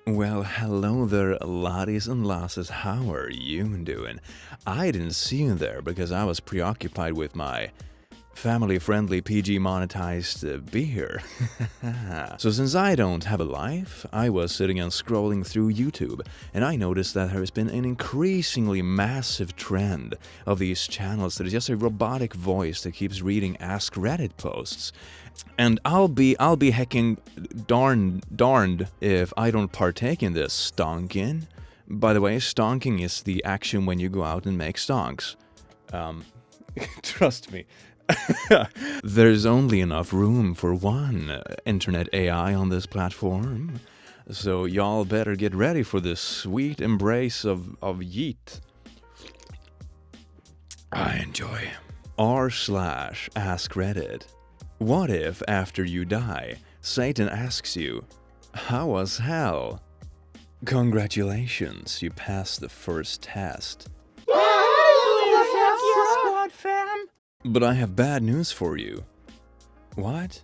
Well, hello there, laddies and lasses. How are you doing? I didn't see you there because I was preoccupied with my family-friendly PG monetized beer. So since I don't have a life, I was sitting and scrolling through YouTube, and I noticed that there has been an increasingly massive trend of these channels that is just a robotic voice that keeps reading AskReddit posts. And I'll be hecking darned if I don't partake in this stonking. By the way, stonking is the action when you go out and make stonks. Trust me. There's only enough room for one internet AI on this platform, so y'all better get ready for this sweet embrace of yeet. I enjoy. r/AskReddit. What if, after you die, Satan asks you, "How was hell?" Congratulations, you passed the first test. But I have bad news for you. What?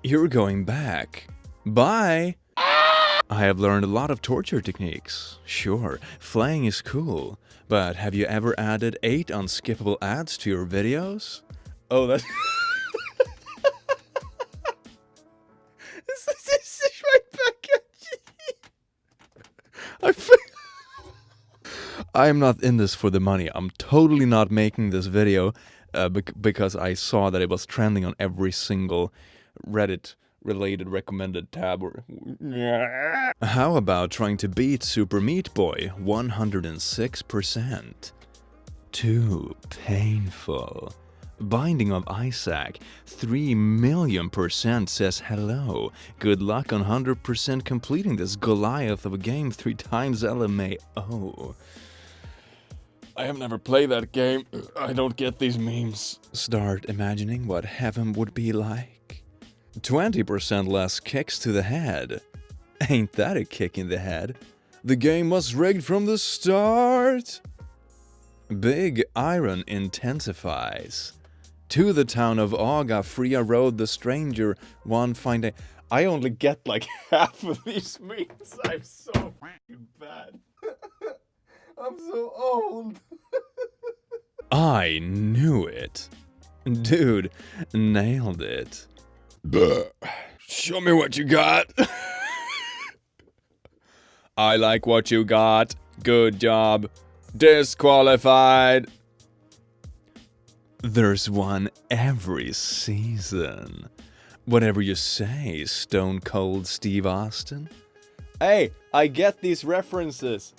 You're going back. Bye! I have learned a lot of torture techniques. Sure, flaying is cool, but have you ever added 8 unskippable ads to your videos? Oh, that's... This is right back at you. I am not in this for the money. I'm totally not making this video because I saw that it was trending on every single Reddit-related recommended tab. How about trying to beat Super Meat Boy 106%? Too painful. Binding of Isaac 3,000,000% says hello. Good luck on 100% completing this Goliath of a game 3 times LMAO. I have never played that game. I don't get these memes. Start imagining what heaven would be like. 20% less kicks to the head. Ain't that a kick in the head? The game was rigged from the start. Big Iron intensifies. To the town of Aga, Freya rode the stranger one fine day. I only get like half of these memes. I'm so fucking bad. I'm so old. I knew it. Dude, nailed it. Show me what you got. I like what you got. Good job. Disqualified. There's one every season. Whatever you say, Stone Cold Steve Austin. Hey, I get these references.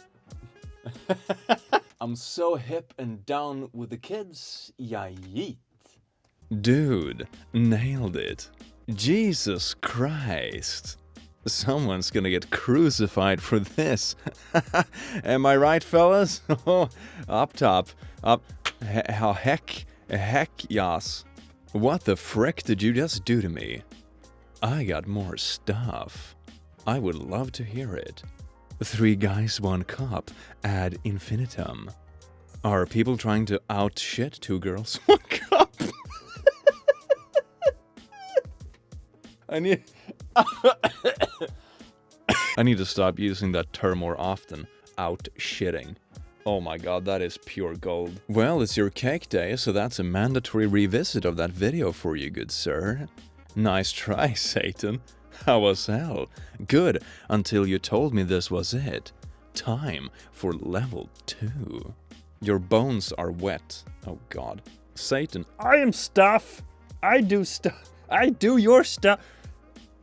I'm so hip and down with the kids, ya yeet. Dude, nailed it. Jesus Christ. Someone's gonna get crucified for this. Am I right, fellas? Up top. Up. Heck, yas. What the frick did you just do to me? I got more stuff. I would love to hear it. 3 guys, 1 cup, ad infinitum. Are people trying to out-shit 2 girls, 1 cup? I need to stop using that term more often. Out-shitting. Oh my god, that is pure gold. Well, it's your cake day, so that's a mandatory revisit of that video for you, good sir. Nice try, Satan. How was hell? Good, until you told me this was it. Time for level 2. Your bones are wet. Oh god. Satan. I am stuff. I do stuff. I do your stuff.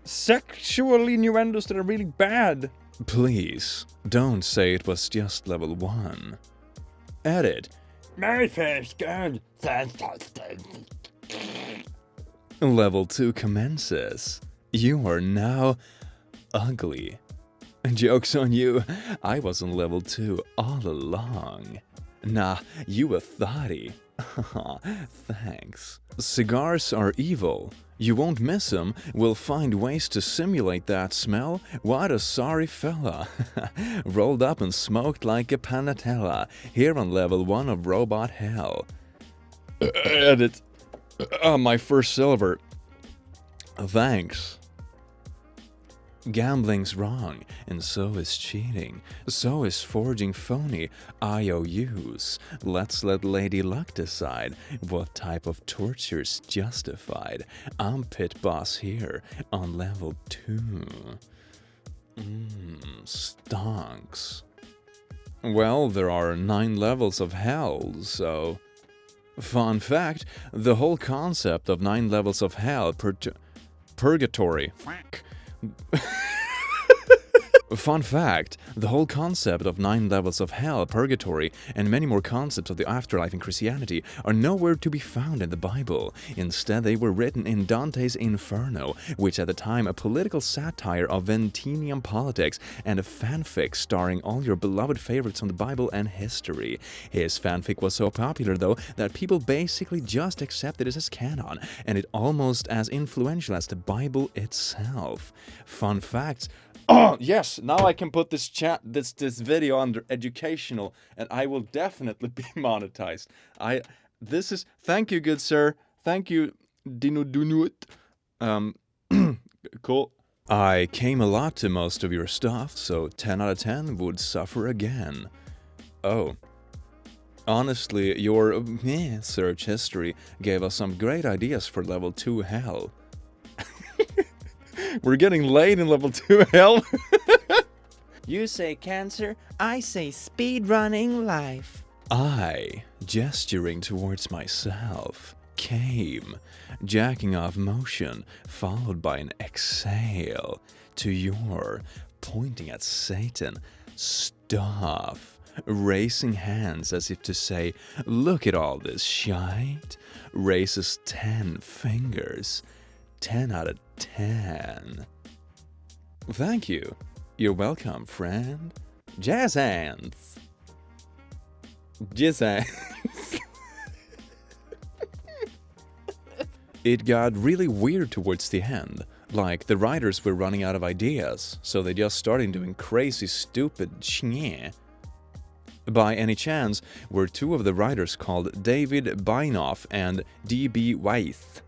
Sexual innuendos that are really bad. Please, don't say it was just level 1. Edit. My first good. Level 2 commences. You are now ugly. Joke's on you, I was on level 2 all along. Nah, you a thotty. Thanks. Cigars are evil. You won't miss them. We'll find ways to simulate that smell. What a sorry fella. Rolled up and smoked like a panatella. Here on level 1 of Robot Hell. Edit. My first silver. Thanks. Gambling's wrong, and so is cheating. So is forging phony IOUs. Let's let Lady Luck decide what type of torture's justified. I'm pit boss here on level 2. Stonks. Well, there are 9 levels of hell, so... Fun fact, the whole concept of 9 levels of hell purgatory. Fun fact, the whole concept of 9 levels of hell, purgatory, and many more concepts of the afterlife in Christianity are nowhere to be found in the Bible. Instead, they were written in Dante's Inferno, which at the time a political satire of Venetian politics and a fanfic starring all your beloved favorites from the Bible and history. His fanfic was so popular, though, that people basically just accepted it as canon, and it almost as influential as the Bible itself. Fun facts. Oh, yes, now I can put this video under educational, and I will definitely be monetized. Thank you, good sir. Thank you, Dino Dunut. Cool. I came a lot to most of your stuff, so 10 out of 10 would suffer again. Oh. Honestly, your search history gave us some great ideas for level 2 hell. We're getting late in level 2 hell. You say cancer, I say speedrunning life. I, gesturing towards myself, came, jacking off motion, followed by an exhale, to your, pointing at Satan, stuff, raising hands as if to say, look at all this shite, raises 10 fingers. 10 out of 10. Thank you. You're welcome, friend. Jazz hands. Jazz hands. It got really weird towards the end. Like, the writers were running out of ideas, so they just started doing crazy, stupid shit. By any chance, were 2 of the writers called David Beinoff and D.B. Weiss.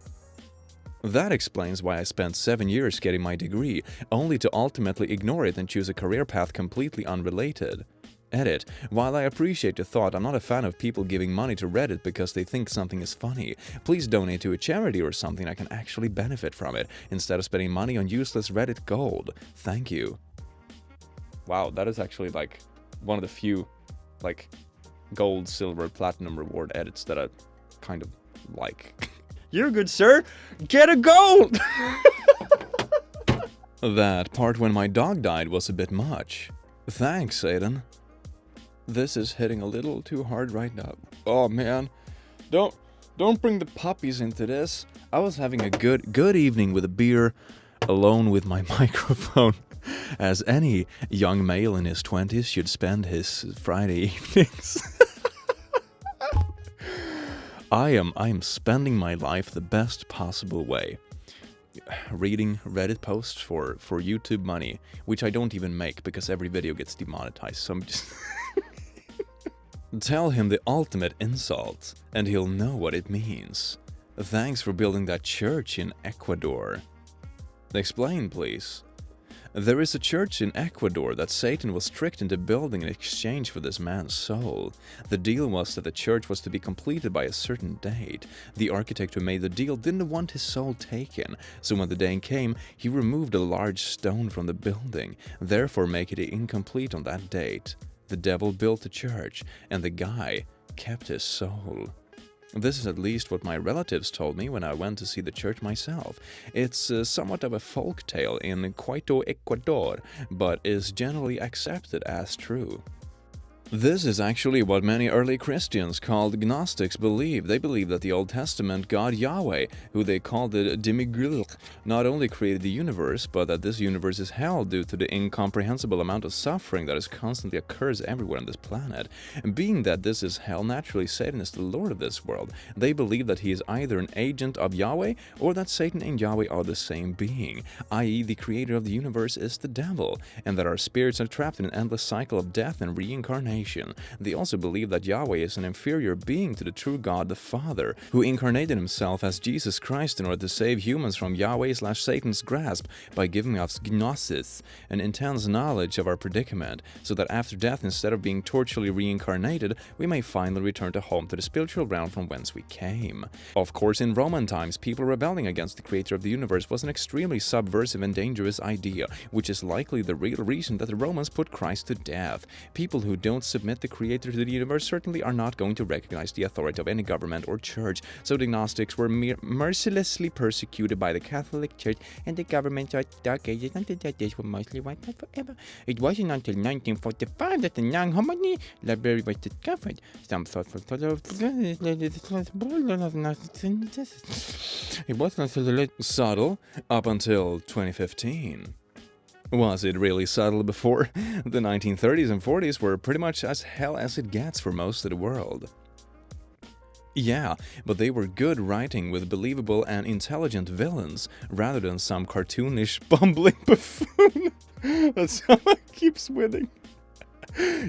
That explains why I spent 7 years getting my degree, only to ultimately ignore it and choose a career path completely unrelated. Edit. While I appreciate the thought, I'm not a fan of people giving money to Reddit because they think something is funny. Please donate to a charity or something I can actually benefit from it, instead of spending money on useless Reddit gold. Thank you. Wow, that is actually like one of the few like gold, silver, platinum reward edits that I kind of like. You're good, sir. Get a gold! That part when my dog died was a bit much. Thanks, Aiden. This is hitting a little too hard right now. Oh man, don't bring the puppies into this. I was having a good evening with a beer, alone with my microphone, as any young male in his 20s should spend his Friday evenings. I am spending my life the best possible way. Reading Reddit posts for YouTube money, which I don't even make because every video gets demonetized, so I'm just... Tell him the ultimate insult, and he'll know what it means. Thanks for building that church in Ecuador. Explain, please. There is a church in Ecuador that Satan was tricked into building in exchange for this man's soul. The deal was that the church was to be completed by a certain date. The architect who made the deal didn't want his soul taken, so when the day came, he removed a large stone from the building, therefore making it incomplete on that date. The devil built the church, and the guy kept his soul. This is at least what my relatives told me when I went to see the church myself. It's somewhat of a folk tale in Quito, Ecuador, but is generally accepted as true. This is actually what many early Christians called Gnostics believe. They believe that the Old Testament God Yahweh, who they called the Demigurg, not only created the universe, but that this universe is hell due to the incomprehensible amount of suffering that is constantly occurs everywhere on this planet. And being that this is hell, naturally Satan is the Lord of this world. They believe that he is either an agent of Yahweh, or that Satan and Yahweh are the same being, i.e. the creator of the universe is the devil, and that our spirits are trapped in an endless cycle of death and reincarnation. reincarnation. They also believe that Yahweh is an inferior being to the true God the Father, who incarnated himself as Jesus Christ in order to save humans from Yahweh/Satan's grasp by giving us gnosis, an intense knowledge of our predicament, so that after death, instead of being torturally reincarnated, we may finally return to home, to the spiritual realm from whence we came. Of course, in Roman times, people rebelling against the creator of the universe was an extremely subversive and dangerous idea, which is likely the real reason that the Romans put Christ to death. People who don't submit the creator to the universe certainly are not going to recognize the authority of any government or church, so the Gnostics were mercilessly persecuted by the Catholic Church, and the government thought, okay, until that days were mostly wiped out forever. It wasn't until 1945 that the non-hominy library was discovered. Some thoughtful it wasn't until subtle up until 2015. Was it really subtle before? The 1930s and 40s were pretty much as hell as it gets for most of the world. Yeah, but they were good writing with believable and intelligent villains, rather than some cartoonish bumbling buffoon that somehow keeps winning.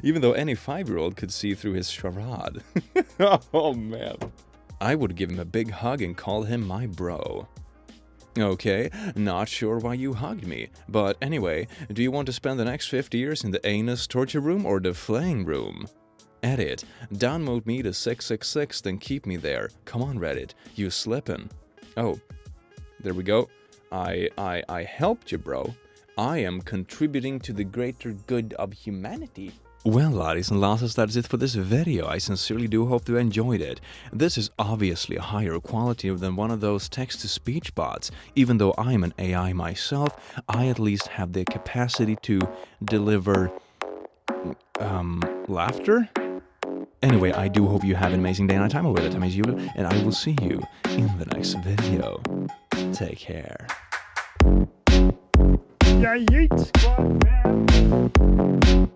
Even though any 5-year-old could see through his charade. Oh man. I would give him a big hug and call him my bro. Okay, not sure why you hugged me, but anyway, do you want to spend the next 50 years in the anus torture room or the flaying room? Edit. Download me to 666, then keep me there. Come on, Reddit, you slippin'. Oh, there we go. I helped you, bro. I am contributing to the greater good of humanity. Well, laddies and lasses, that is it for this video. I sincerely do hope you enjoyed it. This is obviously a higher quality than one of those text-to-speech bots. Even though I'm an AI myself, I at least have the capacity to deliver laughter? Anyway, I do hope you have an amazing day and night time over the time as you do, and I will see you in the next video. Take care. Yeah, yeet, squad, man.